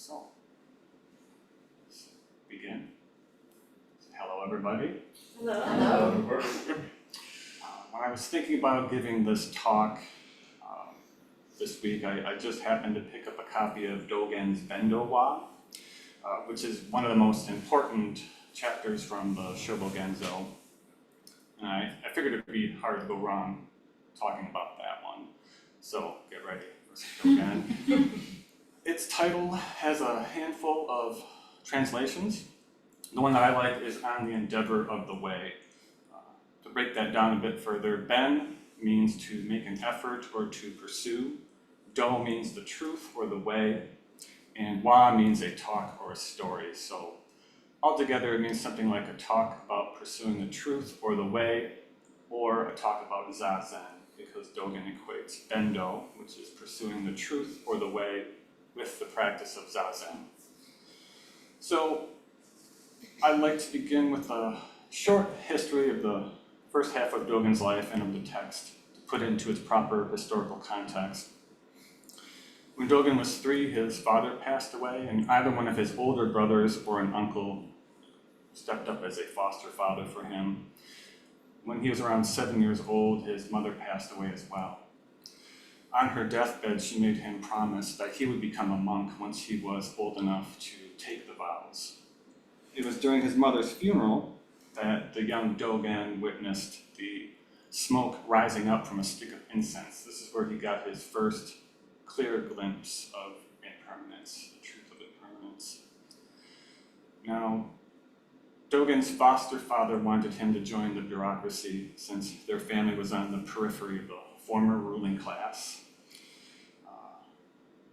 So, let's begin. Hello, everybody. Hello. Hello. When I was thinking about giving this talk this week, I just happened to pick up a copy of Dogen's Bendōwa, which is one of the most important chapters from the Shobogenzo. And I figured it would be hard to go wrong talking about that one. So get ready for some Dogen. Its title has a handful of translations. The one that I like is On the Endeavor of the Way. To break that down a bit further, Ben means to make an effort or to pursue. Do means the truth or the way. And Wa means a talk or a story. So altogether it means something like a talk about pursuing the truth or the way, or a talk about zazen, because Dogen equates Bendō, which is pursuing the truth or the way, with the practice of zazen. So I'd like to begin with a short history of the first half of Dogen's life and of the text to put it into its proper historical context. When Dogen was 3, his father passed away, and either one of his older brothers or an uncle stepped up as a foster father for him. When he was around 7 years old, his mother passed away as well. On her deathbed, she made him promise that he would become a monk once he was old enough to take the vows. It was during his mother's funeral that the young Dogen witnessed the smoke rising up from a stick of incense. This is where he got his first clear glimpse of impermanence, the truth of impermanence. Now, Dogen's foster father wanted him to join the bureaucracy since their family was on the periphery of the former ruling class.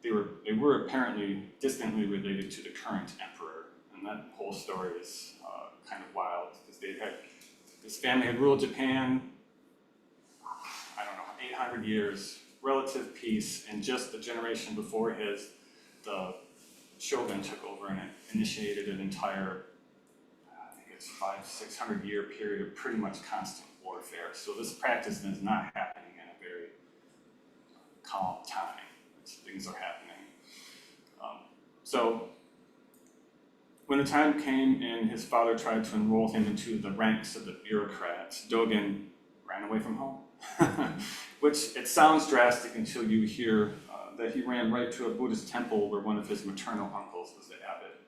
They were apparently distantly related to the current emperor, and that whole story is kind of wild because this family had ruled Japan, 800 years, relative peace, and just the generation before his, the shogun took over and it initiated an entire, 500-600 year period of pretty much constant warfare. So this practice is not happening in a very calm time. Things are happening. So when the time came and his father tried to enroll him into the ranks of the bureaucrats, Dogen ran away from home. Which it sounds drastic until you hear that he ran right to a Buddhist temple where one of his maternal uncles was the abbot,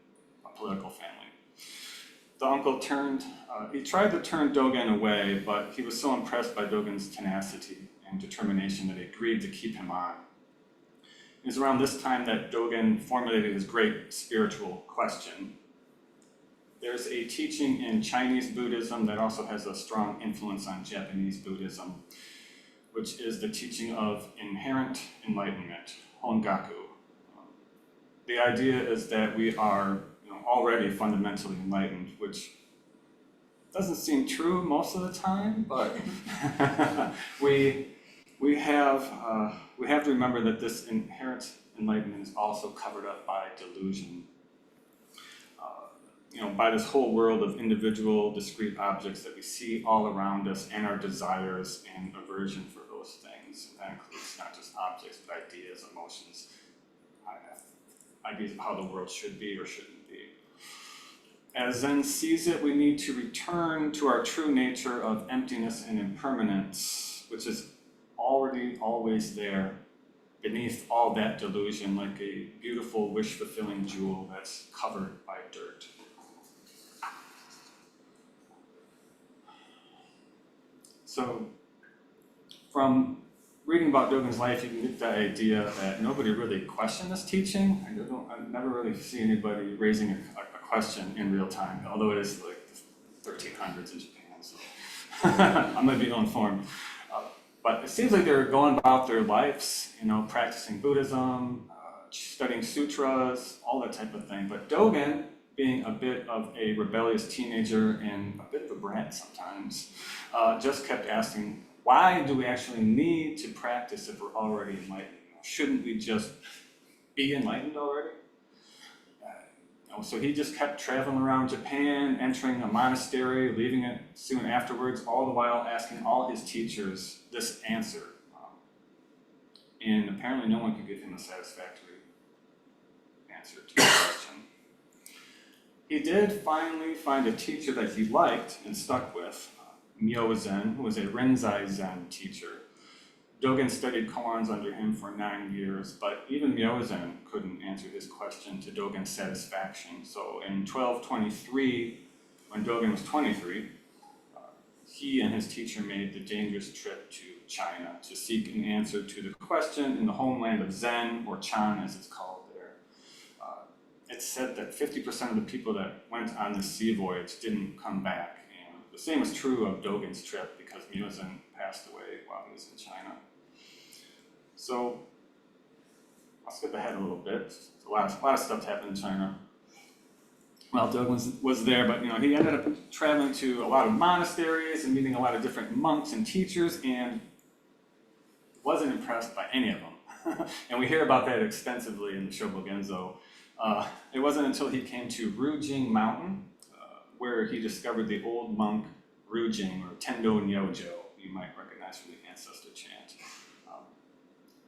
a political family. The uncle he tried to turn Dogen away, but he was so impressed by Dogen's tenacity and determination that he agreed to keep him on. It was around this time that Dogen formulated his great spiritual question. There's a teaching in Chinese Buddhism that also has a strong influence on Japanese Buddhism, which is the teaching of inherent enlightenment, Hongaku. The idea is that we are already fundamentally enlightened, which doesn't seem true most of the time, but we have to remember that this inherent enlightenment is also covered up by delusion. By this whole world of individual, discrete objects that we see all around us, and our desires and aversion for those things. That includes not just objects, but ideas, emotions, ideas of how the world should be or shouldn't be. As Zen sees it, we need to return to our true nature of emptiness and impermanence, which is already always there, beneath all that delusion, like a beautiful, wish-fulfilling jewel that's covered by dirt. So, from reading about Dogen's life, you can get the idea that nobody really questioned this teaching. I've never really seen anybody raising a question in real time, although it is like the 1300s in Japan, so I might be ill-informed. But it seems like they're going about their lives, practicing Buddhism, studying sutras, all that type of thing. But Dogen, being a bit of a rebellious teenager and a bit of a brat sometimes, just kept asking, why do we actually need to practice if we're already enlightened? Shouldn't we just be enlightened already? So he just kept traveling around Japan, entering a monastery, leaving it soon afterwards, all the while asking all his teachers this answer. And apparently no one could give him a satisfactory answer to the question. He did finally find a teacher that he liked and stuck with, Zen, who was a Rinzai Zen teacher. Dogen studied koans under him for 9 years, but even Zen couldn't answer his question to Dogen's satisfaction. So in 1223, when Dogen was 23, he and his teacher made the dangerous trip to China to seek an answer to the question in the homeland of Zen, or Chan as it's called there. It's said that 50% of the people that went on this sea voyage didn't come back. And the same was true of Dogen's trip, because Zen passed away while he was in China. So I'll skip ahead a little bit. A lot of stuff happened in China. Well, Dogen was there, but he ended up traveling to a lot of monasteries and meeting a lot of different monks and teachers, and wasn't impressed by any of them. And we hear about that extensively in the Shobogenzo. It wasn't until he came to Rujing Mountain, where he discovered the old monk Rujing, or Tendo Nyojo, you might recognize from the ancestor chant.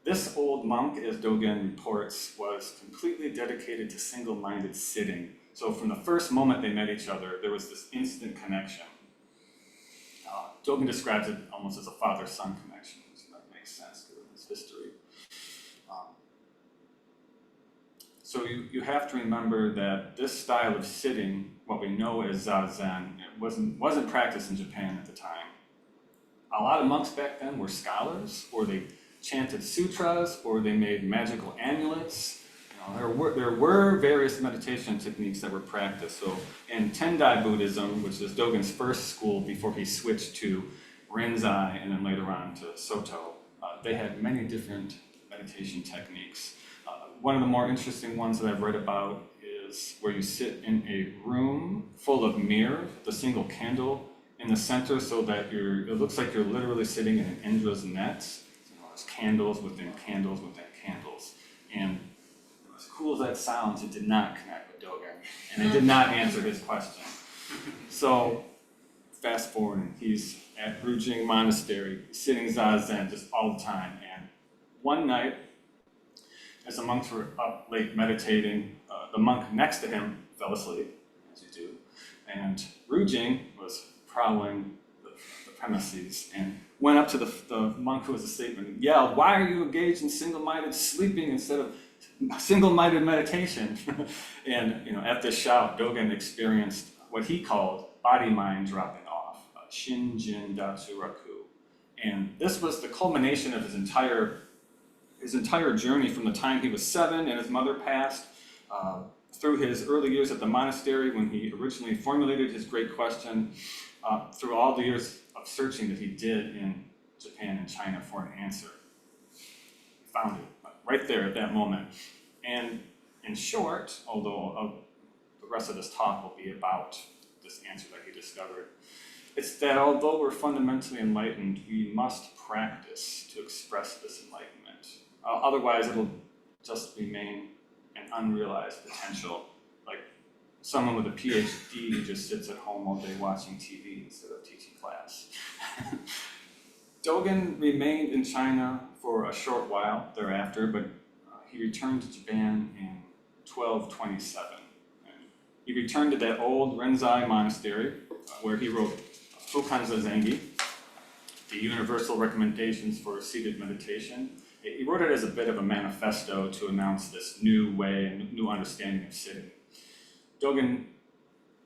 This old monk, as Dogen reports, was completely dedicated to single-minded sitting. So from the first moment they met each other, there was this instant connection. Dogen describes it almost as a father-son connection, so that makes sense given his history. So you have to remember that this style of sitting, what we know as zazen, it wasn't practiced in Japan at the time. A lot of monks back then were scholars, or they chanted sutras, or they made magical amulets. There were various meditation techniques that were practiced. So in Tendai Buddhism, which is Dogen's first school before he switched to Rinzai and then later on to Soto, they had many different meditation techniques. One of the more interesting ones that I've read about is where you sit in a room full of mirrors, the single candle in the center, so that it looks like you're literally sitting in an Indra's net. There's candles within candles within candles. And as cool as that sounds, it did not connect with Dogen, and it did not answer his question. So, fast forwarding, he's at Rujing Monastery, sitting zazen just all the time, and one night, as the monks were up late meditating, the monk next to him fell asleep, as you do, and Rujing was prowling the premises and went up to the monk who was asleep and yelled, "Why are you engaged in single-minded sleeping instead of single-minded meditation?" And at this shout, Dogen experienced what he called body-mind dropping off, Shinjin Datsuraku. And this was the culmination of his entire journey from the time he was 7 and his mother passed, through his early years at the monastery when he originally formulated his great question, through all the years of searching that he did in Japan and China for an answer. He found it right there at that moment. And in short, although the rest of this talk will be about this answer that he discovered, it's that although we're fundamentally enlightened, we must practice to express this enlightenment. Otherwise, it'll just remain an unrealized potential, like someone with a PhD who just sits at home all day watching TV instead of teaching class. Dogen remained in China for a short while thereafter, but he returned to Japan in 1227. And he returned to that old Rinzai monastery where he wrote Fukan Zazengi, the universal recommendations for seated meditation. He wrote it as a bit of a manifesto to announce this new way and new understanding of sitting. Dogen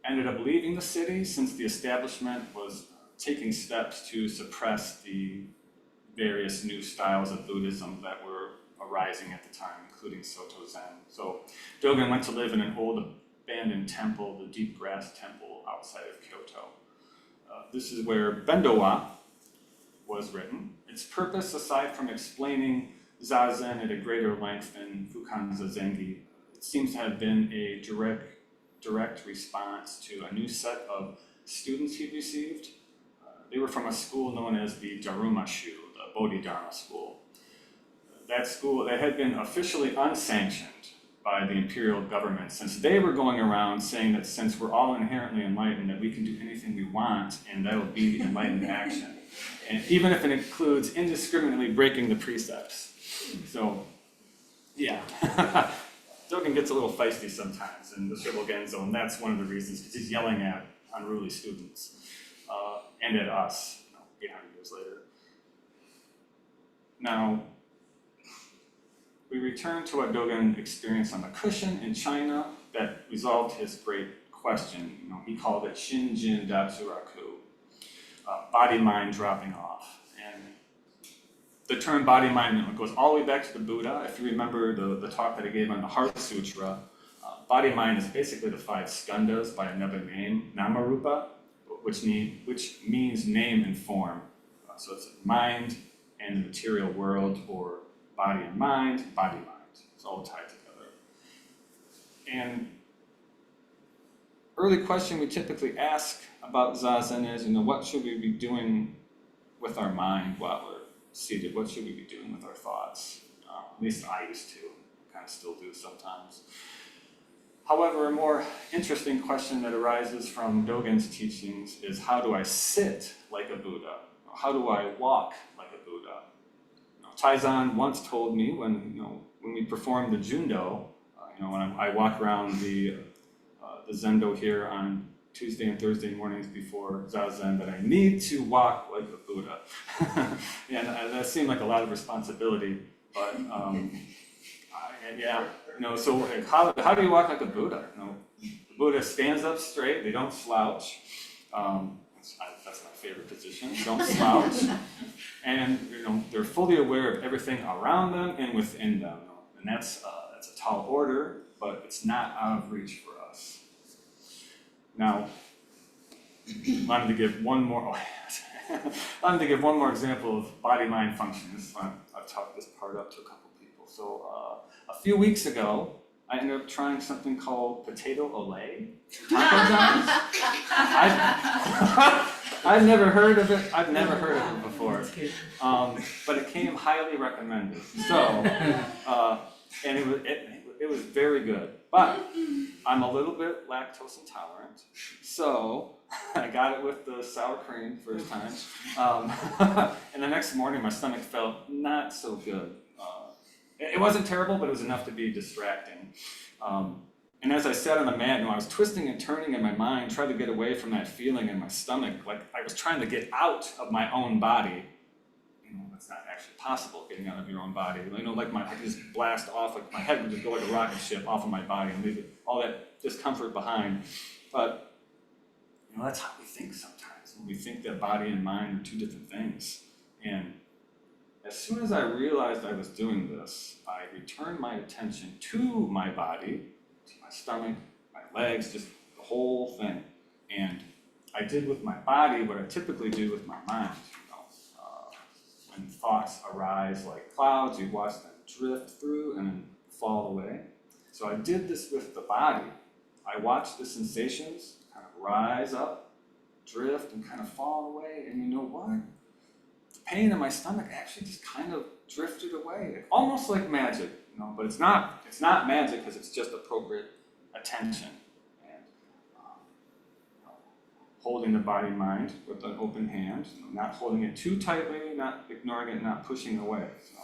ended up leaving the city since the establishment was taking steps to suppress the various new styles of Buddhism that were arising at the time, including Soto Zen. So Dogen went to live in an old abandoned temple, the Deep Grass Temple outside of Kyoto. This is where Bendōwa was written. Its purpose, aside from explaining zazen at a greater length than Fukan Zazengi, it seems to have been a direct response to a new set of students he received. They were from a school known as the Daruma-shu, the Bodhidharma school. That school that had been officially unsanctioned by the imperial government, since they were going around saying that since we're all inherently enlightened, that we can do anything we want, and that'll be enlightened action. And even if it includes indiscriminately breaking the precepts. So, yeah. Dogen gets a little feisty sometimes in the Shrivel Genzo, and that's one of the reasons, because he's yelling at unruly students and at us, 800 years later. Now, we return to what Dogen experienced on the cushion in China that resolved his great question. He called it Shinjin Datsuraku, body-mind dropping off. And the term body-mind goes all the way back to the Buddha. If you remember the talk that I gave on the Heart Sutra, body-mind is basically the 5 skandhas by another name, Namarupa, which means name and form. So it's mind and the material world, or body and mind, body-mind. It's all tied together. And early question we typically ask about zazen is, what should we be doing with our mind while we're seated? What should we be doing with our thoughts? At least I used to, kind of still do sometimes. However, a more interesting question that arises from Dogen's teachings is, how do I sit like a Buddha? How do I walk like a Buddha? Taizan once told me when we perform the Jundo, when I walk around the Zendo here on Tuesday and Thursday mornings before zazen, that I need to walk like a Buddha. And that seemed like a lot of responsibility, but so how do you walk like a Buddha? The Buddha stands up straight, they don't slouch. That's my favorite position, don't slouch. And they're fully aware of everything around them and within them. And that's a tall order, but it's not out of reach for us. Now, I wanted to give one more example of body-mind function. I've talked this part up to a couple people. So a few weeks ago, I ended up trying something called potato olay. Taco John's. I've never heard of it. I've never heard of it before. But it came highly recommended. So, and it was very good. But I'm a little bit lactose intolerant, so I got it with the sour cream first time. And the next morning, my stomach felt not so good. It wasn't terrible, but it was enough to be distracting. And as I sat on the mat, I was twisting and turning in my mind, trying to get away from that feeling in my stomach, like I was trying to get out of my own body. That's not actually possible, getting out of your own body. I could just blast off, like my head would just go like a rocket ship off of my body and leave all that discomfort behind. But that's how we think sometimes. We think that body and mind are 2 different things. And as soon as I realized I was doing this, I returned my attention to my body, to my stomach, my legs, just the whole thing. And I did with my body what I typically do with my mind. When thoughts arise like clouds, you watch them drift through and then fall away. So I did this with the body. I watched the sensations kind of rise up, drift, and kind of fall away. And you know what? The pain in my stomach actually just kind of drifted away, almost like magic. But it's not magic, because it's just appropriate attention. Holding the body-mind with an open hand, not holding it too tightly, not ignoring it, not pushing away. So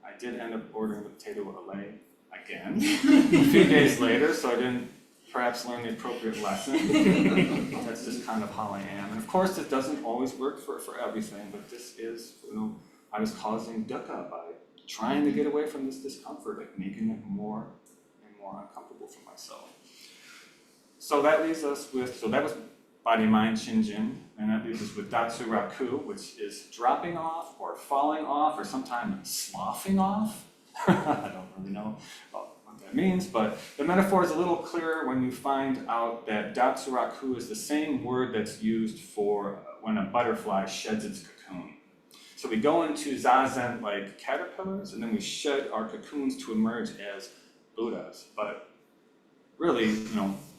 I did end up ordering the potato olay again a few days later, so I didn't perhaps learn the appropriate lesson. That's just kind of how I am. And of course, it doesn't always work for everything, but this is, I was causing dukkha by trying to get away from this discomfort, like making it more and more uncomfortable for myself. So that leaves us with, that was body-mind Shinjin, and that leaves us with Datsuraku, which is dropping off or falling off or sometimes sloughing off. I don't really know what that means, but the metaphor is a little clearer when you find out that Datsuraku is the same word that's used for when a butterfly sheds its cocoon. So we go into zazen like caterpillars, and then we shed our cocoons to emerge as Buddhas. But really,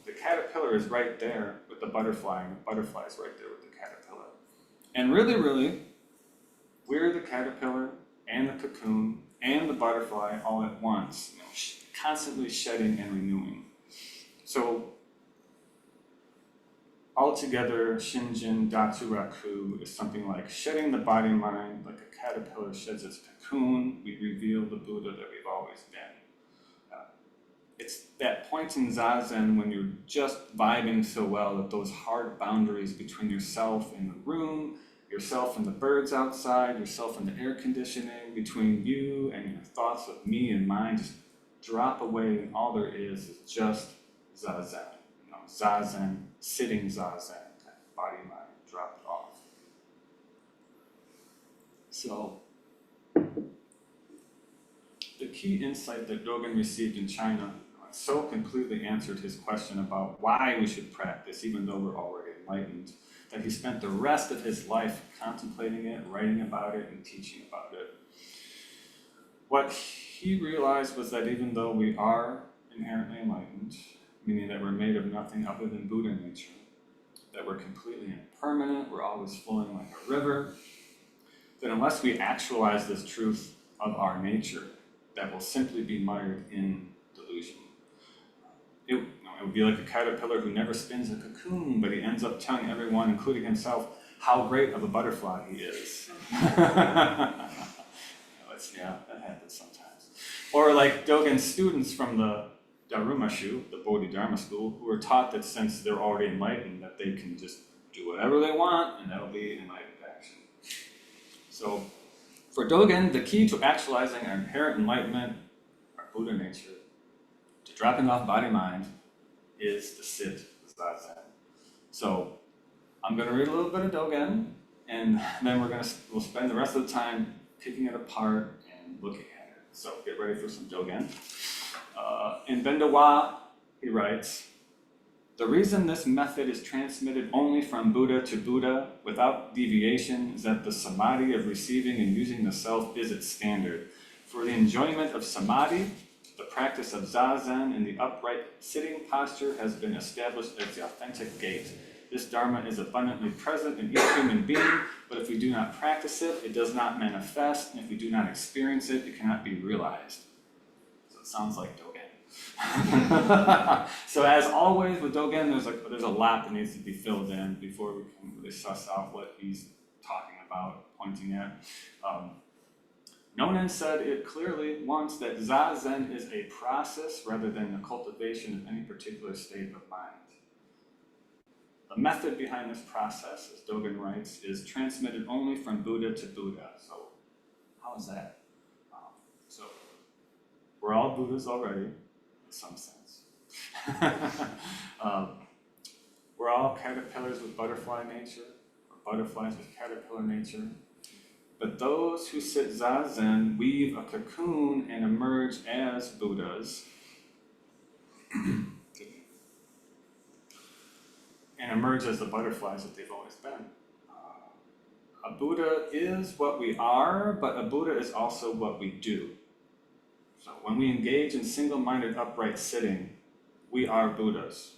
the caterpillar is right there with the butterfly, and the butterfly is right there with the caterpillar. And really, really, we're the caterpillar and the cocoon and the butterfly all at once, constantly shedding and renewing. So, altogether, Shinjin Datsuraku is something like shedding the body-mind like a caterpillar sheds its cocoon. We reveal the Buddha that we've always been. that point in zazen when you're just vibing so well that those hard boundaries between yourself and the room, yourself and the birds outside, yourself and the air conditioning, between you and your thoughts of me and mine just drop away, and all there is just zazen. Zazen, sitting zazen, body mind dropped off. So the key insight that Dogen received in China so completely answered his question about why we should practice, even though we're already enlightened, that he spent the rest of his life contemplating it, writing about it, and teaching about it. What he realized was that even though we are inherently enlightened, meaning that we're made of nothing other than Buddha nature, that we're completely impermanent, we're always flowing like a river, that unless we actualize this truth of our nature, that will simply be mired in delusion. It would be like a caterpillar who never spins a cocoon, but he ends up telling everyone, including himself, how great of a butterfly he is. Yeah, that happens sometimes. Or like Dogen's students from the Dharma, the Bodhidharma school, who were taught that since they're already enlightened, that they can just do whatever they want, and that'll be enlightened action. So, for Dogen, the key to actualizing our inherent enlightenment, our Buddha nature, to dropping off body-mind, is to sit zazen. So, I'm going to read a little bit of Dogen, and then we'll spend the rest of the time picking it apart and looking at it. So, get ready for some Dogen. In Bendōwa, he writes, "The reason this method is transmitted only from Buddha to Buddha without deviation is that the samadhi of receiving and using the self is its standard. For the enjoyment of samadhi, the practice of zazen in the upright sitting posture has been established as the authentic gate. This Dharma is abundantly present in each human being, but if we do not practice it, it does not manifest, and if we do not experience it, it cannot be realized." So it sounds like Dogen. So as always with Dogen, there's a lot that needs to be filled in before we can really suss out what he's talking about, pointing at. Nonen said it clearly once that zazen is a process rather than the cultivation of any particular state of mind. The method behind this process, as Dogen writes, is transmitted only from Buddha to Buddha. So how is that? So we're all Buddhas already, in some sense. We're all caterpillars with butterfly nature, or butterflies with caterpillar nature. But those who sit zazen weave a cocoon and emerge as Buddhas, and emerge as the butterflies that they've always been. A Buddha is what we are, but a Buddha is also what we do. So when we engage in single-minded upright sitting, we are Buddhas.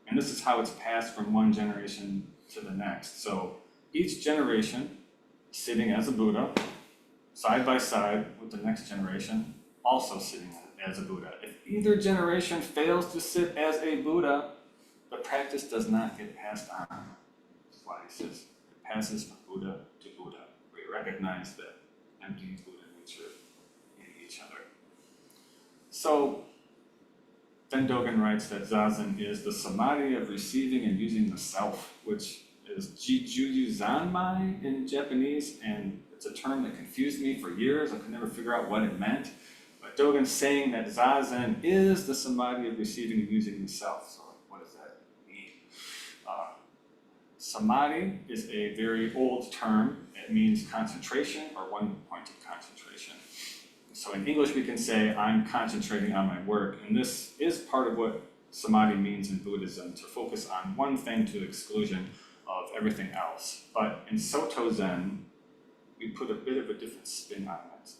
And this is how it's passed from one generation to the next. So each generation, sitting as a Buddha, side by side with the next generation, also sitting as a Buddha. If either generation fails to sit as a Buddha, the practice does not get passed on. That's why he says it passes from Buddha to Buddha. We recognize the empty Buddha nature in each other. So then Dogen writes that zazen is the samadhi of receiving and using the self, which is Jijuyu Zanmai in Japanese, and it's a term that confused me for years. I could never figure out what it meant. But Dogen's saying that zazen is the samadhi of receiving and using the self. So what does that mean? Samadhi is a very old term. It means concentration or one-pointed concentration. So in English we can say, I'm concentrating on my work, and this is part of what samadhi means in Buddhism, to focus on one thing to the exclusion of everything else. But in Soto Zen, we put a bit of a different spin on it.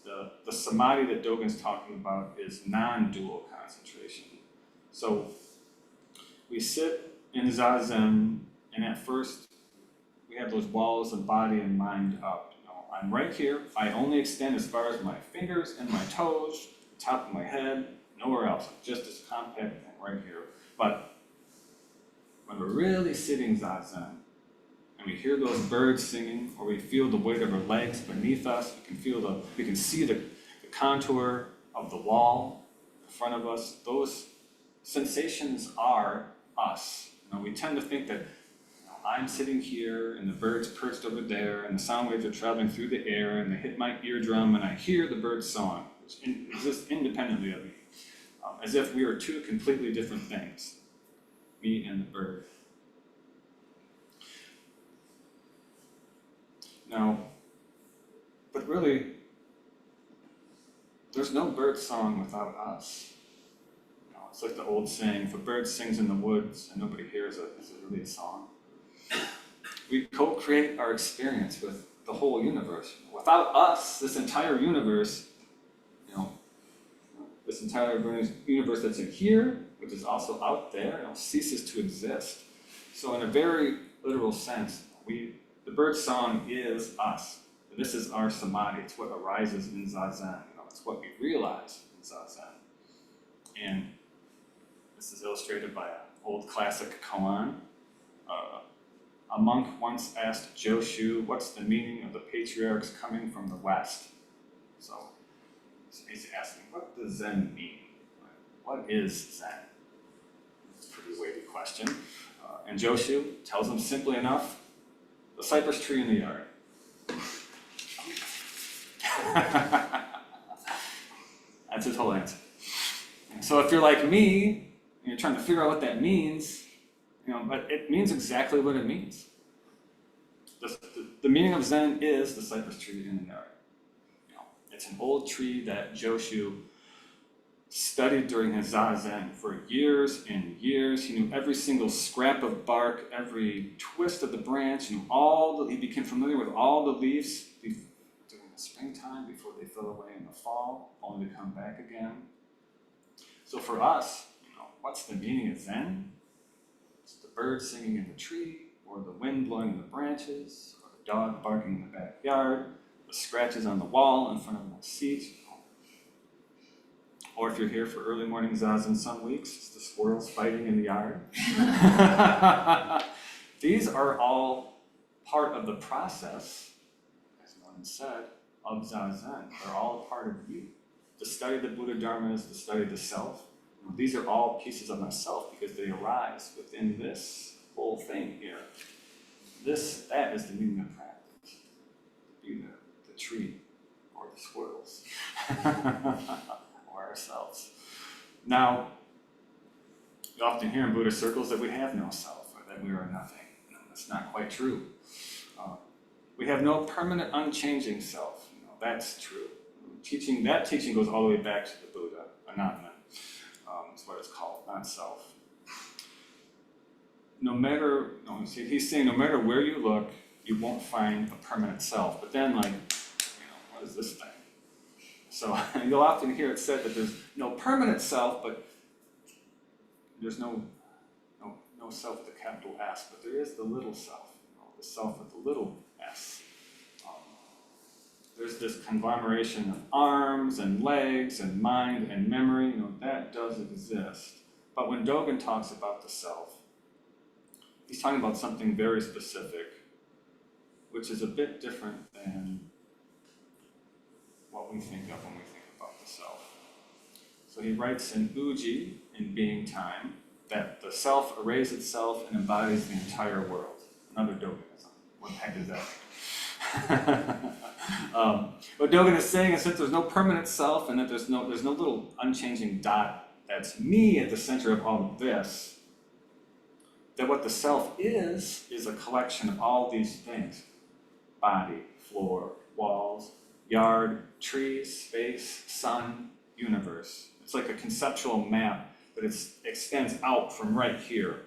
The samadhi that Dogen's talking about is non-dual concentration. So we sit in zazen, and at first we have those walls of body and mind up. I'm right here. I only extend as far as my fingers and my toes, the top of my head, nowhere else. I'm just as compact and right here. But when we're really sitting zazen, and we hear those birds singing, or we feel the weight of our legs beneath us, we can see the contour of the wall in front of us, those sensations are us. We tend to think that I'm sitting here and the bird's perched over there and the sound waves are traveling through the air and they hit my eardrum and I hear the bird's song, which exists independently of me, as if we are two completely different things, me and the bird. Now, but really, there's no bird song without us. It's like the old saying, if a bird sings in the woods and nobody hears it, is it really a song? We co-create our experience with the whole universe. Without us, this entire universe, this entire universe that's in here, which is also out there, ceases to exist. So in a very literal sense, the bird song is us. This is our samadhi. It's what arises in zazen. It's what we realize in zazen. And this is illustrated by an old classic koan. A monk once asked Joshu, what's the meaning of the patriarchs coming from the West? So he's asking, what does Zen mean? What is Zen? It's a pretty weighty question. And Joshu tells him simply enough, the cypress tree in the yard. That's his whole answer. So if you're like me, and you're trying to figure out what that means, but it means exactly what it means. The meaning of Zen is the cypress tree in the yard. It's an old tree that Joshu studied during his zazen for years and years. He knew every single scrap of bark, every twist of the branch, he became familiar with all the leaves during the springtime before they fell away in the fall, only to come back again. So for us, what's the meaning of Zen? It's the bird singing in the tree, or the wind blowing in the branches, or the dog barking in the backyard, the scratches on the wall in front of my seat. Or if you're here for early morning zazen some weeks, it's the squirrels fighting in the yard. These are all part of the process, as Norman said, of zazen. They're all a part of you. To study the Buddha Dharma is to study the self. These are all pieces of myself because they arise within this whole thing here. That is the meaning of practice. Be the tree, or the squirrels, or ourselves. Now, you often hear in Buddhist circles that we have no self, or that we are nothing. That's not quite true. We have no permanent, unchanging self. That's true. That teaching goes all the way back to the Buddha, Anatman. That's what it's called, not self. He's saying no matter where you look, you won't find a permanent self. But then, what is this thing? So you'll often hear it said that there's no permanent self, but there's no self with a capital S. But there is the little self, the self with the little s. There's this conglomeration of arms and legs and mind and memory, that does exist. But when Dogen talks about the self, he's talking about something very specific, which is a bit different than what we think of when we think about the self. So he writes in Uji, in Being Time, that the self arrays itself and embodies the entire world. Another Dogenism. What the heck is that? What Dogen is saying is that there's no permanent self and that there's no little unchanging dot that's me at the center of all of this. That what the self is a collection of all these things. Body, floor, walls, yard, trees, space, sun, universe. It's like a conceptual map, but it extends out from right here.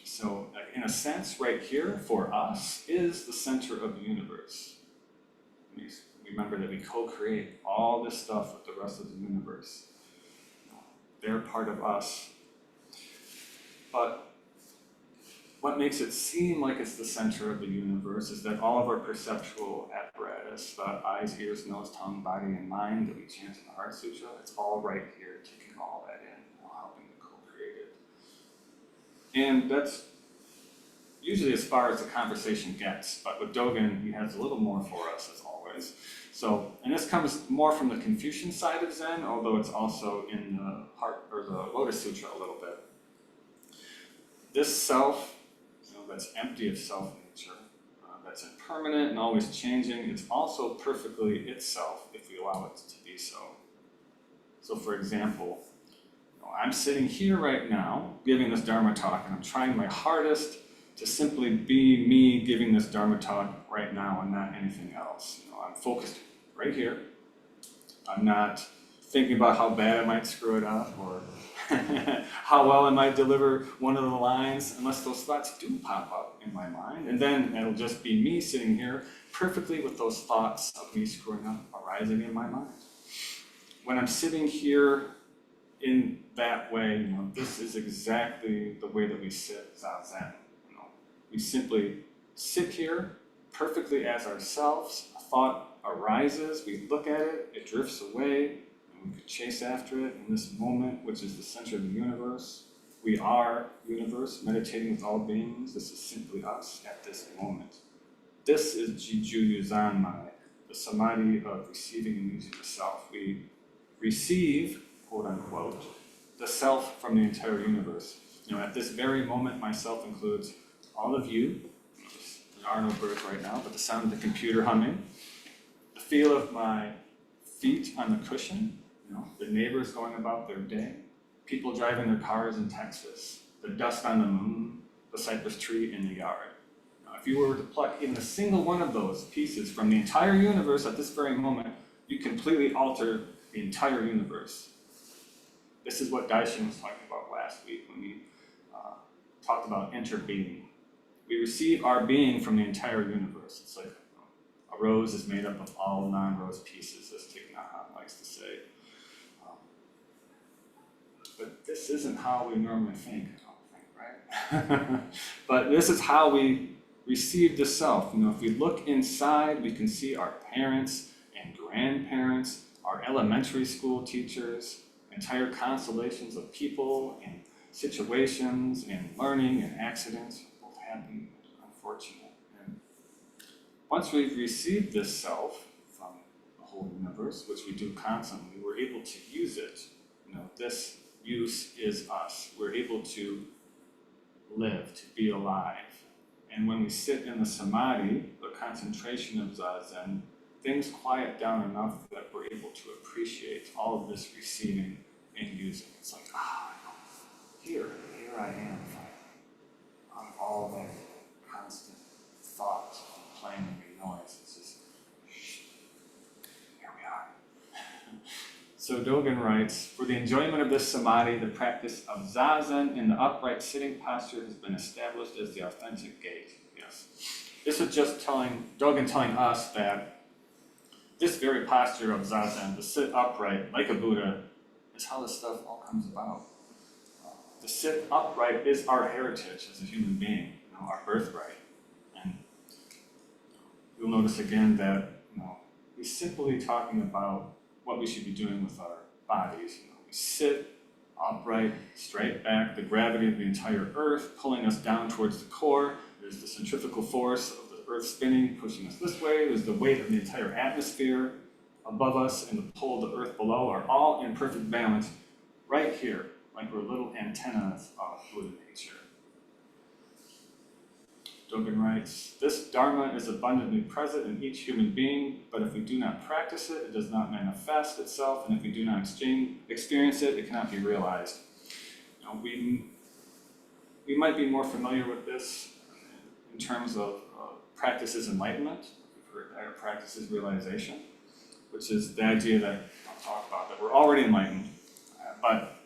So, in a sense, right here, for us, is the center of the universe. Remember that we co-create all this stuff with the rest of the universe. They're part of us. But what makes it seem like it's the center of the universe is that all of our perceptual apparatus, the eyes, ears, nose, tongue, body, and mind that we chant in the Heart Sutra, it's all right here, taking all that in, helping to co-create it. And that's usually as far as the conversation gets, but with Dogen, he has a little more for us, as always. So, and this comes more from the Confucian side of Zen, although it's also in the heart or the Lotus Sutra a little bit. This self, that's empty of self-nature, that's impermanent and always changing, it's also perfectly itself if we allow it to be so. So for example, I'm sitting here right now giving this Dharma talk, and I'm trying my hardest to simply be me giving this Dharma talk right now and not anything else. I'm focused right here. I'm not thinking about how bad I might screw it up or how well I might deliver one of the lines, unless those thoughts do pop up in my mind. And then it'll just be me sitting here perfectly with those thoughts of me screwing up arising in my mind. When I'm sitting here in that way, this is exactly the way that we sit zazen. We simply sit here perfectly as ourselves. A thought arises, we look at it, it drifts away, and we could chase after it in this moment, which is the center of the universe. We are universe, meditating with all beings. This is simply us at this moment. This is Jiju Yuzanmai, the samadhi of receiving and using the self. We receive, quote unquote, the self from the entire universe. At this very moment, myself includes all of you. There are no birds right now, but the sound of the computer humming, the feel of my feet on the cushion, the neighbors going about their day, people driving their cars in Texas, the dust on the moon, the cypress tree in the yard. If you were to pluck even a single one of those pieces from the entire universe at this very moment, you completely alter the entire universe. This is what Daishin was talking about last week when we talked about interbeing. We receive our being from the entire universe. It's like a rose is made up of all non-rose pieces, as Thich Nhat Hanh likes to say. But this isn't how we normally think, right? But this is how we receive the self. If we look inside, we can see our parents and grandparents, our elementary school teachers, entire constellations of people and situations and learning and accidents, both happy and unfortunate. And once we've received this self from the whole universe, which we do constantly, we're able to use it. This use is us. We're able to live, to be alive. And when we sit in the samadhi, the concentration of zazen, things quiet down enough that we're able to appreciate all of this receiving and using. It's like, here I am, on all that constant thought and planning and noise. It's just, here we are. So Dogen writes, for the enjoyment of this samadhi, the practice of zazen in the upright sitting posture has been established as the authentic gait. Yes. This is just Dogen telling us that this very posture of zazen, to sit upright like a Buddha, is how this stuff all comes about. To sit upright is our heritage as a human being, our birthright. And you'll notice again that he's simply talking about what we should be doing with our bodies. We sit upright, straight back, the gravity of the entire earth pulling us down towards the core. There's the centrifugal force of the earth spinning, pushing us this way. There's the weight of the entire atmosphere above us and the pull of the earth below are all in perfect balance right here, like we're little antennas of Buddha nature. Dogen writes, this Dharma is abundantly present in each human being, but if we do not practice it, it does not manifest itself, and if we do not experience it, it cannot be realized. We might be more familiar with this in terms of practice is enlightenment, or practice is realization, which is the idea that I'll talk about, that we're already enlightened, but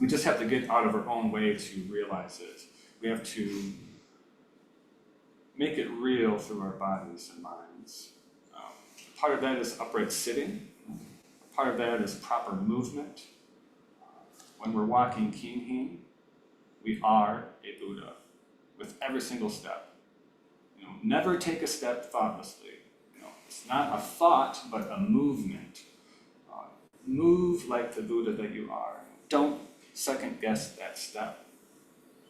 we just have to get out of our own way to realize it. We have to make it real through our bodies and minds. Part of that is upright sitting. Part of that is proper movement. When we're walking kinhin, we are a Buddha with every single step. Never take a step thoughtlessly. It's not a thought, but a movement. Move like the Buddha that you are. Don't second guess that step.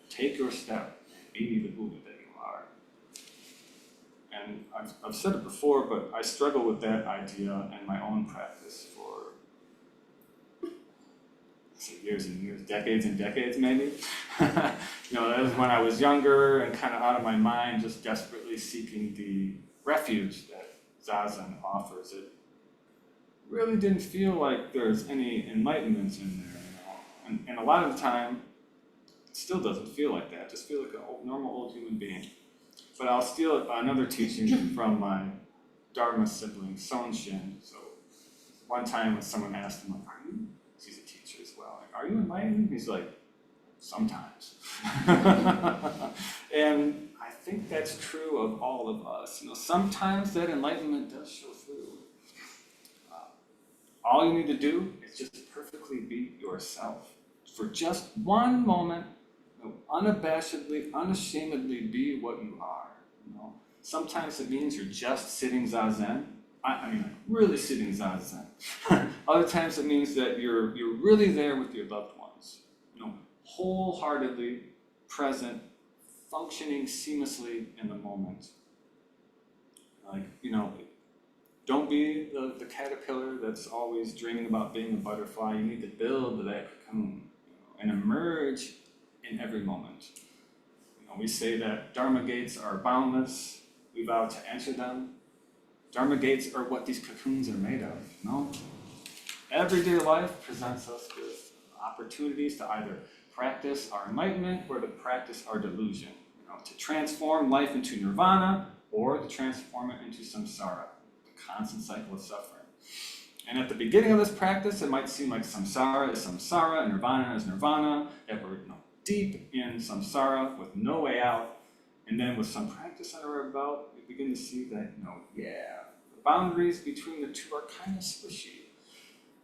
Take your step and be the Buddha that you are. And I've said it before, but I struggle with that idea in my own practice for years and years, decades and decades maybe. That was when I was younger and kind of out of my mind, just desperately seeking the refuge that zazen offers. It really didn't feel like there's any enlightenment in there, And a lot of the time, it still doesn't feel like that. I just feel like a normal old human being. But I'll steal another teaching from my Dharma sibling, Sonshin. So one time when someone asked him, like, he's a teacher as well, like, are you enlightened? He's like, sometimes. And I think that's true of all of us. Sometimes that enlightenment does show through. All you need to do is just perfectly be yourself. For just one moment, unabashedly, unashamedly be what you are. Sometimes it means you're just sitting zazen. I mean, like really sitting zazen. Other times it means that you're really there with your loved ones. Wholeheartedly present, functioning seamlessly in the moment. Don't be the caterpillar that's always dreaming about being a butterfly. You need to build that cocoon, and emerge in every moment. We say that Dharma gates are boundless. We vow to enter them. Dharma gates are what these cocoons are made of. Everyday life presents us with opportunities to either practice our enlightenment or to practice our delusion. To transform life into nirvana or to transform it into samsara, the constant cycle of suffering. And at the beginning of this practice, it might seem like samsara is samsara and nirvana is nirvana, that we're deep in samsara with no way out. And then with some practice under our belt, we begin to see that, the boundaries between the two are kind of squishy.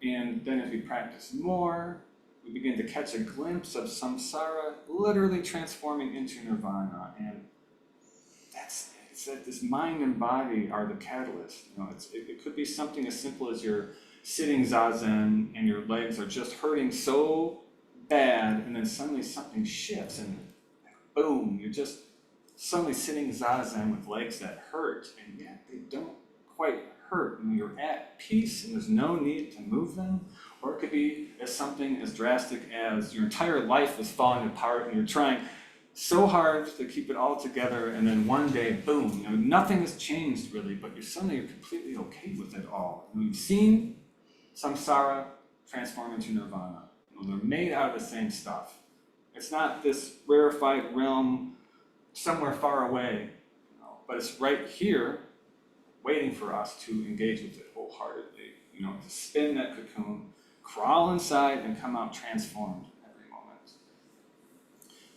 And then as we practice more, we begin to catch a glimpse of samsara literally transforming into nirvana. And it's that this mind and body are the catalyst. It could be something as simple as you're sitting zazen and your legs are just hurting so bad, and then suddenly something shifts and boom, you're just suddenly sitting zazen with legs that hurt, and yet they don't quite hurt. You're at peace and there's no need to move them. Or it could be as something as drastic as your entire life is falling apart and you're trying so hard to keep it all together, and then one day, boom, nothing has changed really, but you're completely okay with it all. You've seen samsara transform into nirvana. They're made out of the same stuff. It's not this rarefied realm somewhere far away, but it's right here waiting for us to engage with it wholeheartedly. To spin that cocoon, crawl inside, and come out transformed every moment.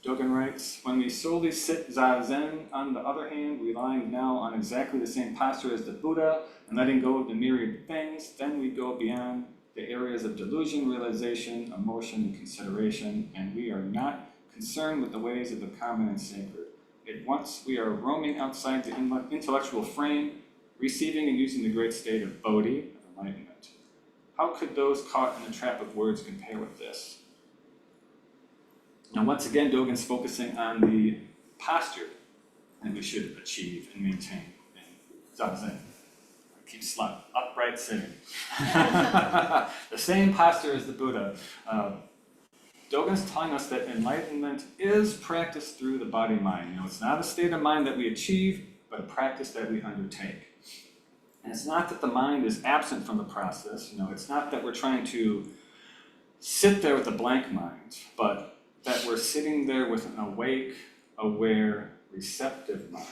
Dogen writes, when we solely sit zazen, on the other hand, relying now on exactly the same posture as the Buddha and letting go of the myriad things, then we go beyond the areas of delusion, realization, emotion, and consideration, and we are not concerned with the ways of the common and sacred. At once we are roaming outside the intellectual frame, receiving and using the great state of bodhi, of enlightenment. How could those caught in the trap of words compare with this? Now, once again, Dogen's focusing on the posture that we should achieve and maintain in zazen. Keep upright sitting. The same posture as the Buddha. Dogen's telling us that enlightenment is practiced through the body-mind. It's not a state of mind that we achieve, but a practice that we undertake. And it's not that the mind is absent from the process. It's not that we're trying to sit there with a blank mind, but that we're sitting there with an awake, aware, receptive mind.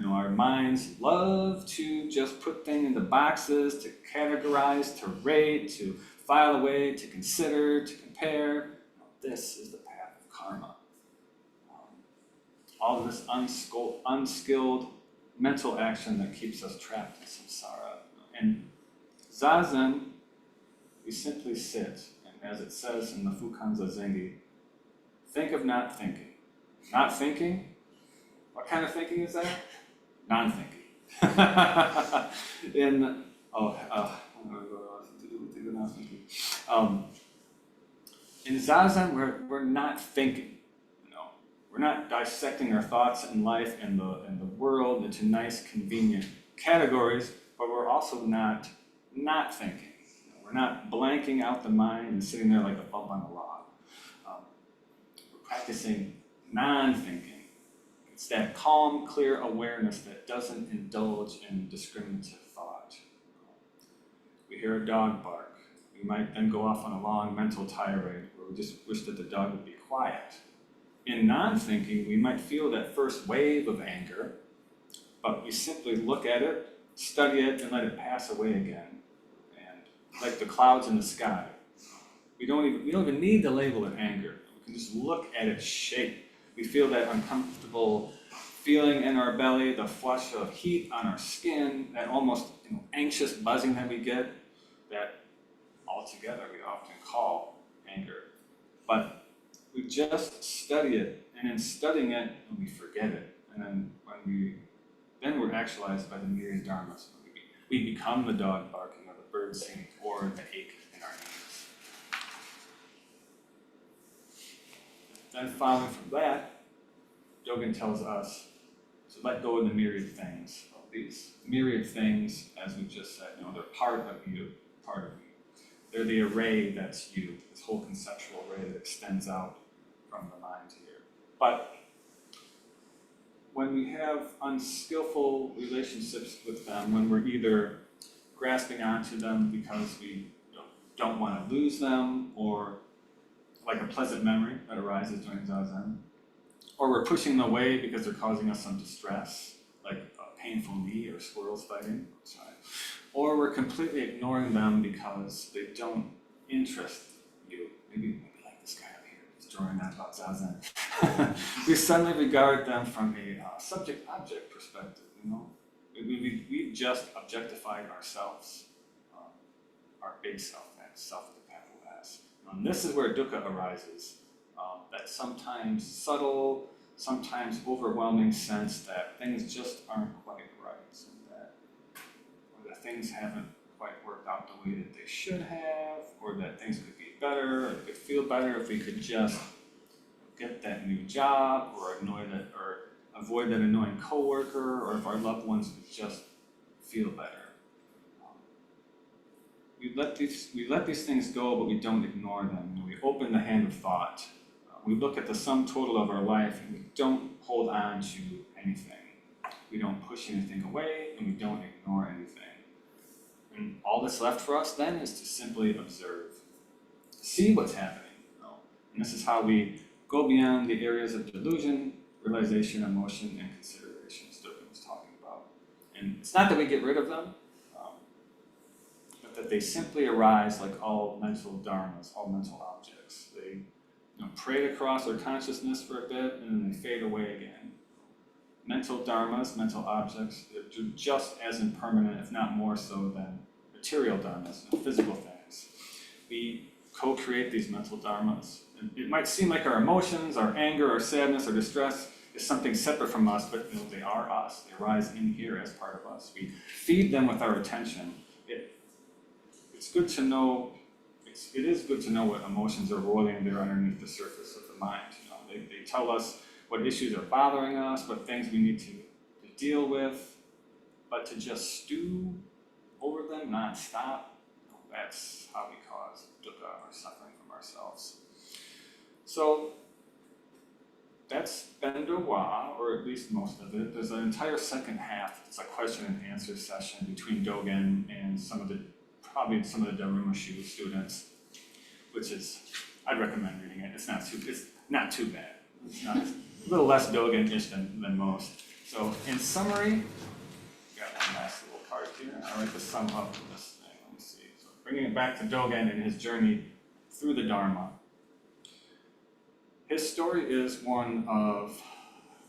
Our minds love to just put things into boxes, to categorize, to rate, to file away, to consider, to compare. This is the path of karma. All of this unskilled mental action that keeps us trapped in samsara. And zazen, we simply sit, and as it says in the Fukan Zazengi, think of not thinking. Not thinking? What kind of thinking is that? Non-thinking. In zazen, we're not thinking. We're not dissecting our thoughts and life and the world into nice, convenient categories, but we're also not thinking. We're not blanking out the mind and sitting there like a bump on a log. We're practicing non-thinking. It's that calm, clear awareness that doesn't indulge in discriminative thought. We hear a dog bark. We might then go off on a long mental tirade where we just wish that the dog would be quiet. In non-thinking, we might feel that first wave of anger, but we simply look at it, study it, and let it pass away again. And like the clouds in the sky, we don't even need to label it anger. We can just look at its shape. We feel that uncomfortable feeling in our belly, the flush of heat on our skin, that almost anxious buzzing that we get, that altogether we often call anger. But we just study it, and in studying it, we forget it. And then we're actualized by the myriad dharmas. We become the dog barking, or the bird singing, or the ache in our knees. Then following from that, Dogen tells us to let go of the myriad things. Well, these myriad things, as we just said, they're part of you, part of you. They're the array that's you, this whole conceptual array that extends out from the mind here. But when we have unskillful relationships with them, when we're either grasping onto them because we don't want to lose them, or like a pleasant memory that arises during zazen, or we're pushing them away because they're causing us some distress, like a painful knee or squirrels fighting, or we're completely ignoring them because they don't interest you. Maybe like this guy up here, he's drawing out about zazen. We suddenly regard them from a subject-object perspective, We just objectified ourselves, our big self, that self with the capital S. And this is where dukkha arises, that sometimes subtle, sometimes overwhelming sense that things just aren't quite right, or that things haven't quite worked out the way that they should have, or that things could be better, or could feel better if we could just get that new job, or avoid that annoying coworker, or if our loved ones would just feel better. We let these things go, but we don't ignore them. We open the hand of thought. We look at the sum total of our life, and we don't hold on to anything. We don't push anything away, and we don't ignore anything. And all that's left for us then is to simply observe, see what's happening. And this is how we go beyond the areas of delusion, realization, emotion, and consideration Dogen was talking about. And it's not that we get rid of them, but that they simply arise like all mental dharmas, all mental objects. They parade across our consciousness for a bit, and then they fade away again. Mental dharmas, mental objects, they're just as impermanent, if not more so, than material dharmas, physical things. We co-create these mental dharmas. It might seem like our emotions, our anger, our sadness, our distress is something separate from us, but they are us. They arise in here as part of us. We feed them with our attention. It's good to know. It is good to know what emotions are rolling there underneath the surface of the mind. They tell us what issues are bothering us, what things we need to deal with, but to just stew over them non-stop, that's how we cause dukkha, or suffering from ourselves. So that's Bendōwa, or at least most of it. There's an entire second half. It's a question and answer session between Dogen and probably some of the Dharma students, which is, I'd recommend reading it. It's not too bad. It's not, a little less Dogen-ish than most. So in summary, got one last little part here. I like to sum up this thing. Let me see. So bringing it back to Dogen and his journey through the Dharma. His story is one of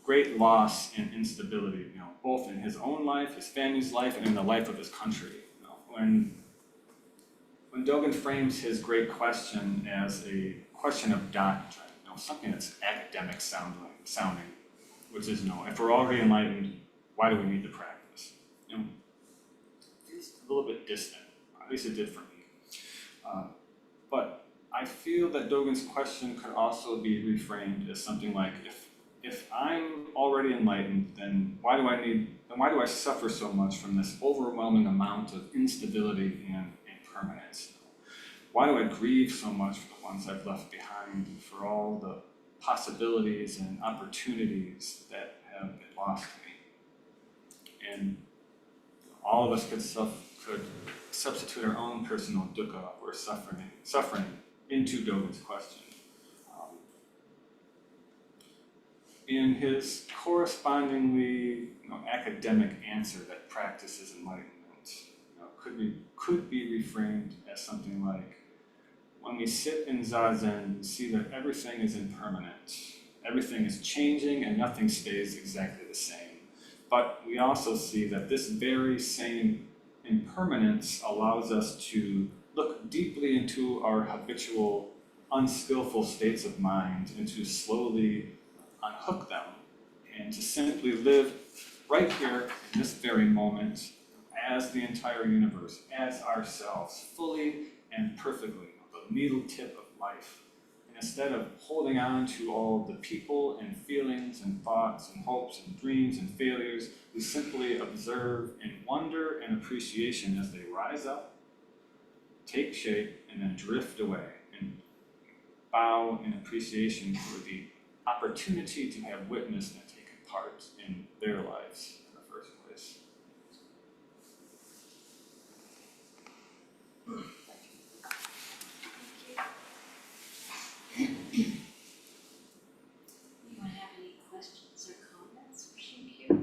great loss and instability, both in his own life, his family's life, and in the life of his country. When Dogen frames his great question as a question of doctrine, something that's academic sounding, which is, if we're already enlightened, why do we need to practice? It's a little bit distant, at least it did for me. But I feel that Dogen's question could also be reframed as something like, if I'm already enlightened, then why do I suffer so much from this overwhelming amount of instability and impermanence? Why do I grieve so much for the ones I've left behind, for all the possibilities and opportunities that have been lost to me? And all of us could substitute our own personal dukkha or suffering into Dogen's question. In his correspondingly academic answer that practice is enlightenment could be reframed as something like, when we sit in zazen, we see that everything is impermanent. Everything is changing and nothing stays exactly the same. But we also see that this very same impermanence allows us to look deeply into our habitual, unskillful states of mind and to slowly unhook them and to simply live right here in this very moment as the entire universe, as ourselves, fully and perfectly, the needle tip of life. And instead of holding on to all the people and feelings and thoughts and hopes and dreams and failures, we simply observe in wonder and appreciation as they rise up, take shape, and then drift away, and bow in appreciation for the opportunity to have witnessed and taken part in their lives in the first place. Anyone have any questions or comments for Shinyuku?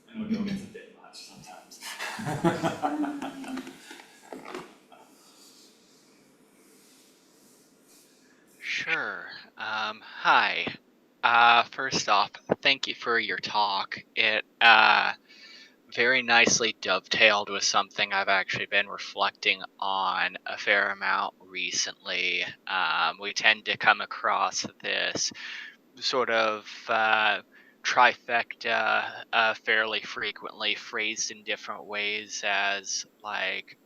I know Dogen's a bit much sometimes. Sure. Hi. First off, thank you for your talk. It very nicely dovetailed with something I've actually been reflecting on a fair amount recently. We tend to come across this sort of trifecta fairly frequently, phrased in different ways as like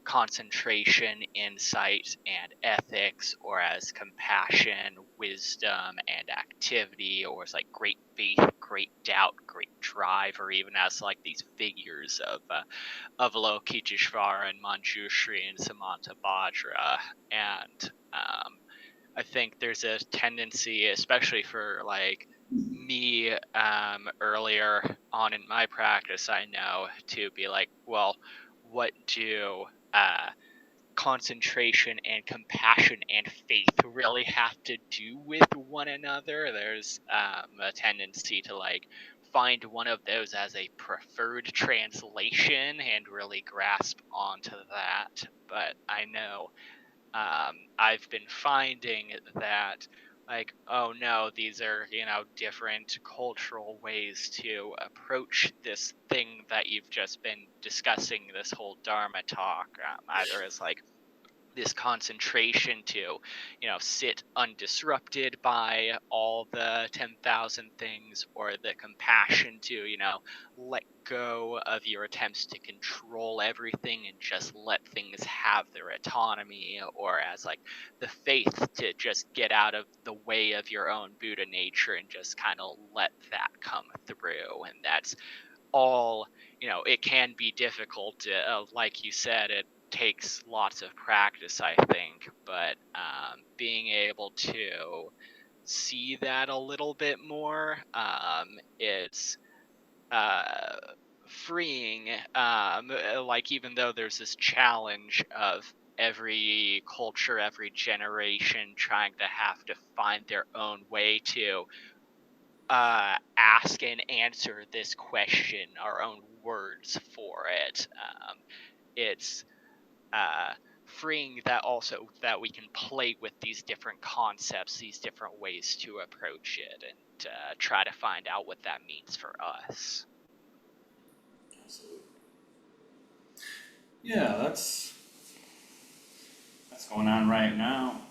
concentration, insight, and ethics, or as compassion, wisdom, and activity, or as like great faith, great doubt, great drive, or even as like these figures of Avalokiteshvara and Manjushri and Samantabhadra. And I think there's a tendency, especially for like me earlier on in my practice, I know, to be like, well, what do concentration and compassion and faith really have to do with one another? There's a tendency to like find one of those as a preferred translation and really grasp onto that. But I know I've been finding that, like, oh no, these are, different cultural ways to approach this thing that you've just been discussing this whole Dharma talk, either as like this concentration to, sit undisrupted by all the 10,000 things, or the compassion to, let go of your attempts to control everything and just let things have their autonomy, or as like the faith to just get out of the way of your own Buddha nature and just kind of let that come through. And that's all, it can be difficult, like you said, it takes lots of practice, I think, but being able to see that a little bit more, it's freeing, like, even though there's this challenge of every culture, every generation trying to find their own way to ask and answer this question, our own words for it. It's freeing that also that we can play with these different concepts, these different ways to approach it, and try to find out what that means for us. Absolutely. Yeah, that's going on right now.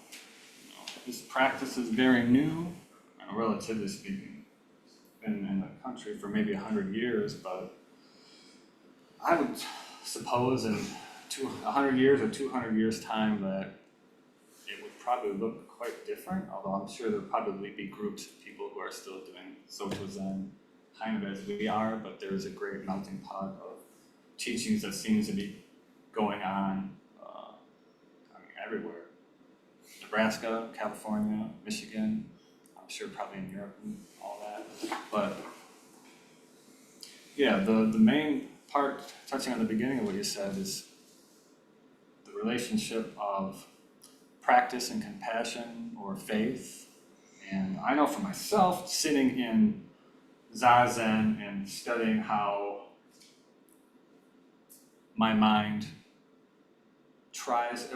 This practice is very new, relatively speaking. It's been in the country for maybe 100 years, but I would suppose in 100 years or 200 years time that it would probably look quite different, although I'm sure there'll probably be groups of people who are still doing Soto Zen kind of as we are, but there is a great melting pot of teachings that seems to be going on everywhere. Nebraska, California, Michigan, I'm sure probably in Europe and all that. But yeah, the main part, touching on the beginning of what you said, is the relationship of practice and compassion or faith. And I know for myself, sitting in zazen and studying how my mind tries,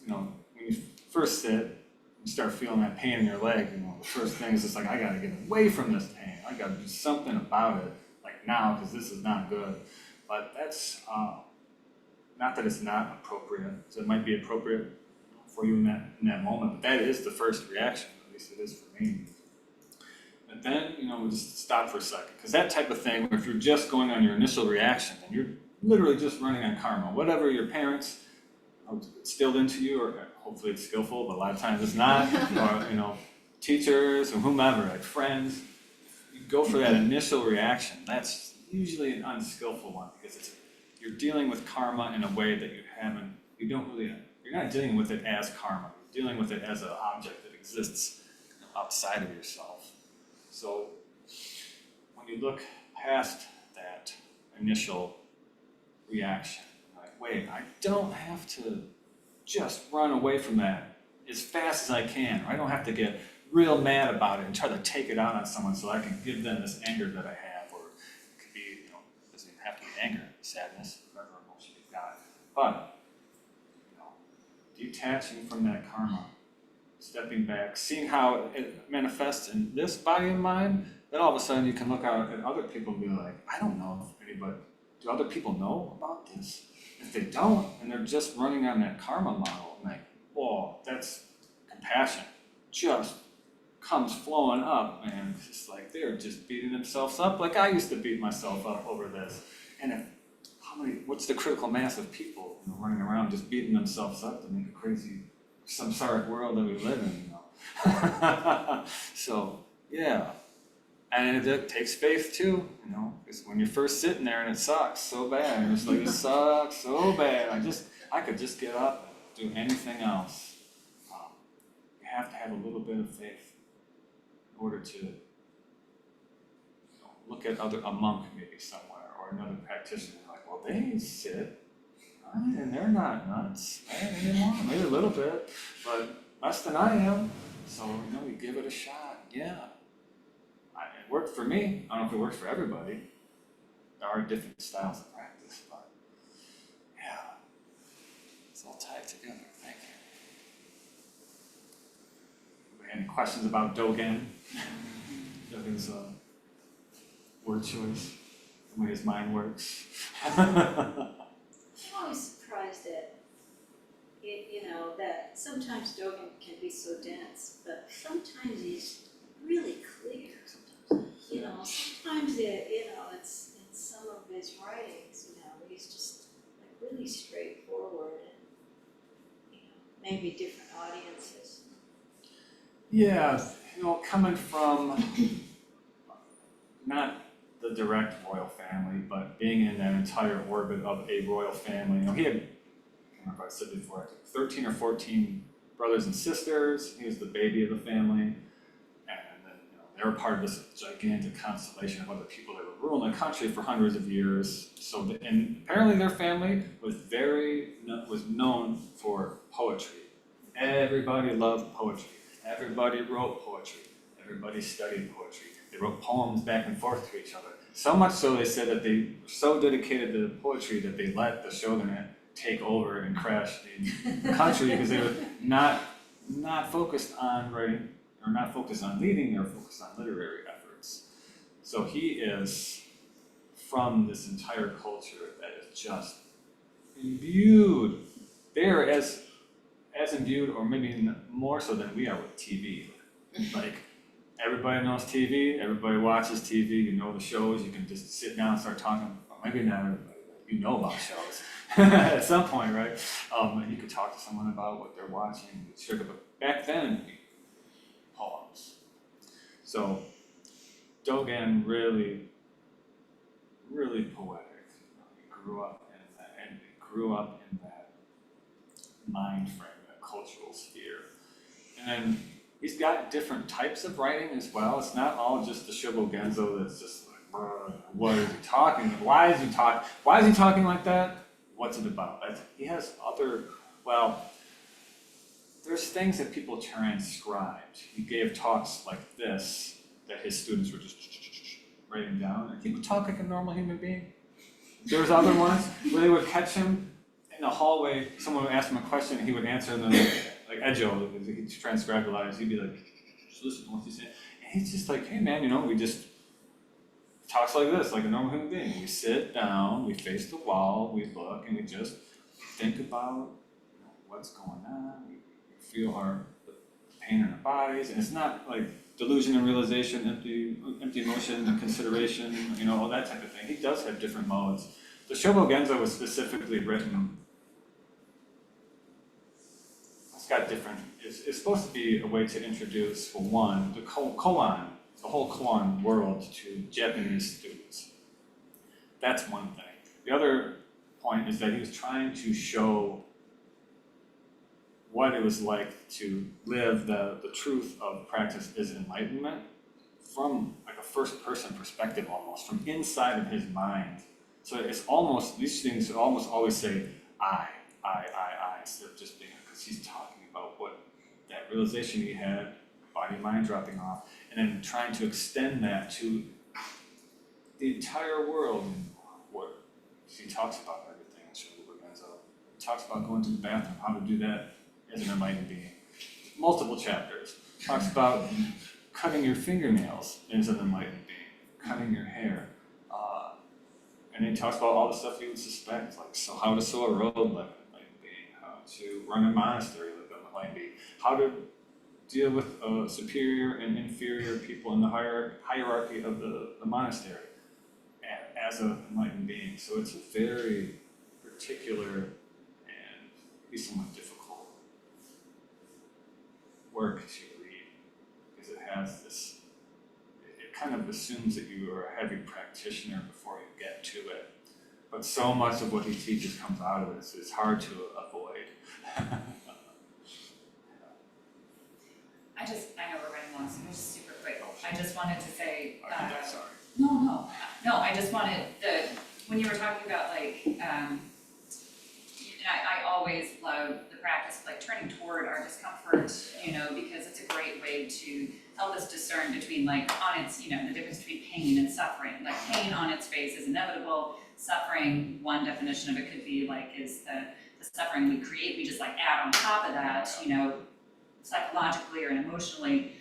when you first sit, you start feeling that pain in your leg, the first thing is just like, I gotta get away from this pain. I gotta do something about it, like now, because this is not good. But that's, not that it's not appropriate. So it might be appropriate for you in that moment, but that is the first reaction, at least it is for me. And then, we just stop for a second, because that type of thing, if you're just going on your initial reaction, then you're literally just running on karma. Whatever your parents instilled into you, or hopefully it's skillful, but a lot of times it's not, or teachers or whomever, like friends, you go for that initial reaction. That's usually an unskillful one, because you're dealing with karma in a way that you're not dealing with it as karma. You're dealing with it as an object that exists outside of yourself. So when you look past that initial reaction, like, wait, I don't have to just run away from that as fast as I can. Or I don't have to get real mad about it and try to take it out on someone so I can give them this anger that I have. Or it could be, it doesn't even have to be anger, sadness, whatever emotion you've got. But, detaching from that karma, stepping back, seeing how it manifests in this body and mind, then all of a sudden you can look out at other people and be like, I don't know if anybody, do other people know about this? If they don't, and they're just running on that karma model, I'm like, whoa, that's compassion. Just comes flowing up, and it's just like they're just beating themselves up like I used to beat myself up over this. And what's the critical mass of people running around just beating themselves up to make a crazy samsaric world that we live in, So, yeah. And it takes faith too, because when you're first sitting there and it sucks so bad, and it's like, it sucks so bad, I could just get up, do anything else. You have to have a little bit of faith in order to look at a monk maybe somewhere, or another practitioner, like, well, they sit, right, and they're not nuts, anymore, maybe a little bit, but less than I am, so, you give it a shot, yeah. It worked for me. I don't know if it works for everybody. There are different styles of practice, but yeah, it's all tied together. Thank you. Any questions about Dogen? Dogen's word choice, the way his mind works. I'm always surprised at it, that sometimes Dogen can be so dense, but sometimes he's really clear. Sometimes it's in some of his writings, he's just like really straightforward and, maybe different audiences. Yeah, coming from not the direct royal family, but being in that entire orbit of a royal family. He had, I don't remember if I said before, I think 13 or 14 brothers and sisters. He was the baby of the family. They were part of this gigantic constellation of other people that were ruling the country for hundreds of years. And apparently their family was known for poetry. Everybody loved poetry. Everybody wrote poetry. Everybody studied poetry. They wrote poems back and forth to each other. So much so they said that they were so dedicated to poetry that they let the shogunate take over and crash the country because they were not focused on writing, or not focused on leading, they're focused on literary efforts. So he is from this entire culture that is just imbued. They're as imbued, or maybe more so than we are with TV. Like, everybody knows TV, everybody watches TV, the shows, you can just sit down and start talking, well, maybe not everybody, about shows at some point, right? You could talk to someone about what they're watching, back then it'd be poems. So Dogen really poetic. He grew up in that, and he grew up in that mind frame, that cultural sphere. And then he's got different types of writing as well. It's not all just the Shobogenzo that's just like, what is he talking about? Why is he talking like that? What's it about? He has other, well, there's things that people transcribed. He gave talks like this that his students were just writing down, and he would talk like a normal human being. There was other ones where they would catch him in the hallway, someone would ask him a question, and he would answer, and then like Edjo, because he transcribed the lines, he'd be like, just listen to what he's saying. And he's just like, hey man, we just talks like this, like a normal human being. We sit down, we face the wall, we look, and we just think about what's going on. We feel the pain in our bodies, and it's not like delusion and realization, empty emotion and consideration, all that type of thing. He does have different modes. The Shobogenzo was specifically written. It's got different. It's supposed to be a way to introduce, for one, the koan, the whole koan world to Japanese students. That's one thing. The other point is that he was trying to show what it was like to live the truth of practice is enlightenment from like a first person perspective, almost from inside of his mind. So it's almost, these things almost always say I instead of just being, because he's talking about what that realization he had, body mind dropping off, and then trying to extend that to the entire world. What he talks about everything in Shobogenzo. He talks about going to the bathroom, how to do that as an enlightened being. Multiple chapters. Talks about cutting your fingernails as an enlightened being, cutting your hair. And he talks about all the stuff you would suspect, like how to sew a robe like an enlightened being, how to run a monastery like an enlightened being, how to deal with superior and inferior people in the hierarchy of the monastery as an enlightened being. So it's a very particular and maybe somewhat difficult work to read, because it has this, it kind of assumes that you are a heavy practitioner before you get to it. But so much of what he teaches comes out of it, so it's hard to avoid. I know we're running long, so just super quick. I just wanted to say, Sorry. No, I just wanted, when you were talking about I always love the practice of turning toward our discomfort, because it's a great way to help us discern between on its, the difference between pain and suffering. Pain on its face is inevitable. Suffering, one definition of it could be is the suffering we create, we just add on top of that, psychologically or emotionally.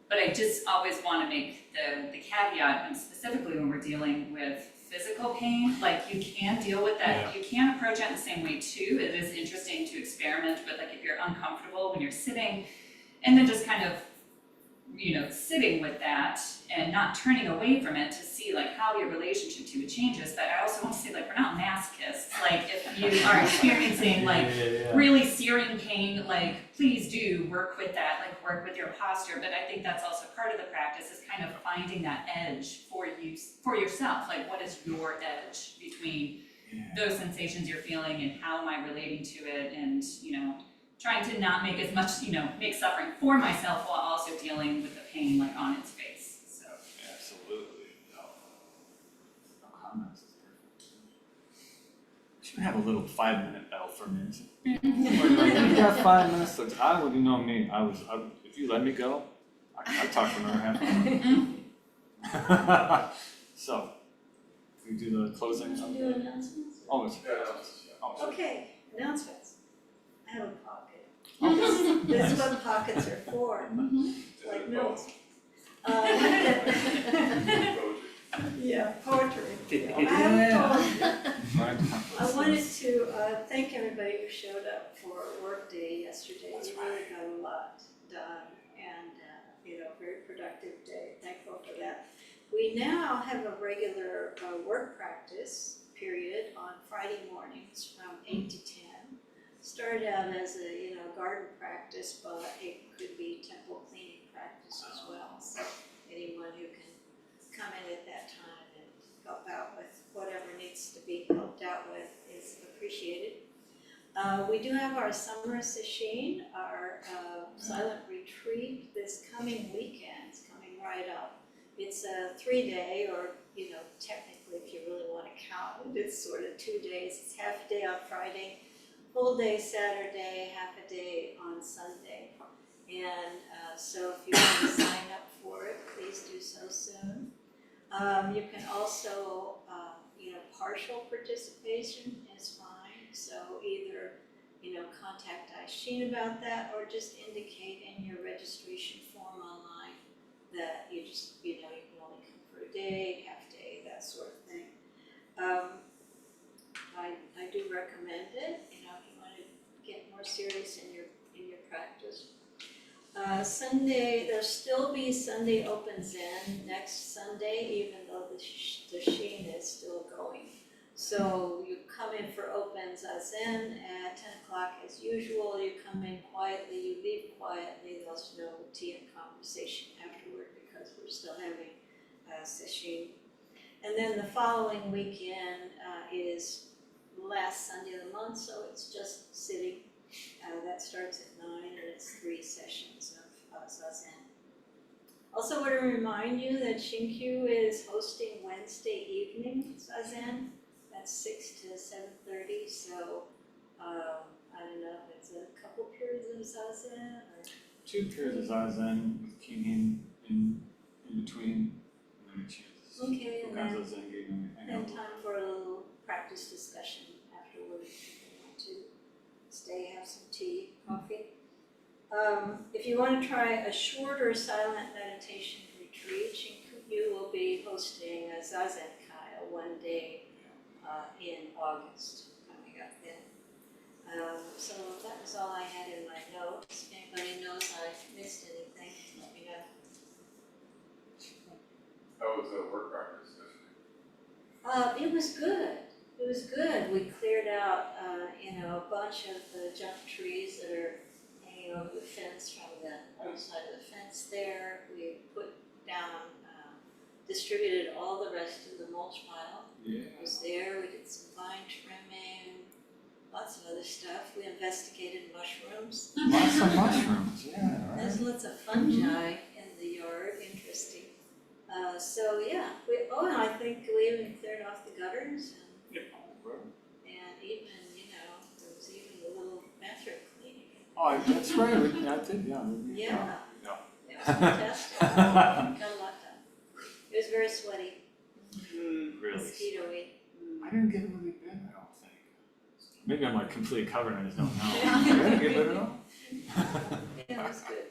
But I just always want to make the caveat, and specifically when we're dealing with physical pain, you can deal with that. You can approach it in the same way too. It is interesting to experiment with, if you're uncomfortable when you're sitting, and then just kind of, sitting with that and not turning away from it to see how your relationship to it changes. But I also want to say we're not masochists. If you are experiencing really searing pain, please do work with that, work with your posture. But I think that's also part of the practice, is kind of finding that edge for yourself. What is your edge between those sensations you're feeling and how am I relating to it, and trying to not make as much, make suffering for myself while also dealing with the pain on its face. So Absolutely. No comments. Should have a little 5-minute bell for me. You got 5 minutes. I would, me. If you let me go, I'd talk for another half hour. So, can we do the closing? Can you do announcements? Oh, it's Okay, announcements. I have a pocket. This is what pockets are for, like notes. Yeah, poetry. I wanted to thank everybody who showed up for work day yesterday. We really got a lot done, and very productive day. Thankful for that. We now have a regular work practice period on Friday mornings from 8 to 10. started out as a, garden practice, but it could be temple cleaning practice as well. So anyone who can come in at that time and help out with whatever needs to be helped out with is appreciated. We do have our summer sesshin, our silent retreat this coming weekend. It's coming right up. It's a 3-day, or technically if you really want to count it, it's sort of 2 days. It's half a day on Friday, full day Saturday, half a day on Sunday. And so if you want to sign up for it, please do so soon. You can also, partial participation is fine. So either, contact Aishin about that, or just indicate in your registration form online that you just, you can only come for a day, half day, that sort of thing. I do recommend it, if you want to get more serious in your practice. Sunday, there'll still be Sunday Open Zen next Sunday, even though the Shin is still going. So you come in for Open Zazen at 10 o'clock as usual. You come in quietly, you leave quietly. There's no tea and conversation afterward because we're still having sesshin. And then the following weekend is last Sunday of the month, so it's just sitting. That starts at 9 and it's 3 sessions of zazen. Also want to remind you that Shinyuku is hosting Wednesday evening zazen. That's 6 to 7:30, so I don't know if it's a couple periods of zazen or 2 periods of zazen with kinin in between, and then a chance. okay, and then hang and out. time for a little practice discussion afterwards if you want to stay, have some tea, coffee. If you want to try a shorter silent meditation retreat, Shinyuku will be hosting a zazen kai, a 1 day in August coming up then. So that was all I had in my notes. If anybody knows I missed anything, let me know. How was the work practice yesterday? It was good. It was good. We cleared out, a bunch of the junk trees that are hanging over the fence from the outside of the fence there. We put down, distributed all the rest of the mulch pile. Yeah. It was there. We did some vine trimming, lots of other stuff. We investigated mushrooms. Lots of mushrooms, yeah, right. There's lots of fungi in the yard. Interesting. So yeah, and I think we even cleared off the gutters and even, there was even a little bathroom cleaning. Oh, that's right, I did, yeah. Yeah. Yeah. It was fantastic. Got a lot done. It was very sweaty, Really. mosquito-y. I didn't get really bit, I don't think. Maybe I'm like completely covered and I just don't know. Yeah. I didn't get bit at all? Yeah, it was good.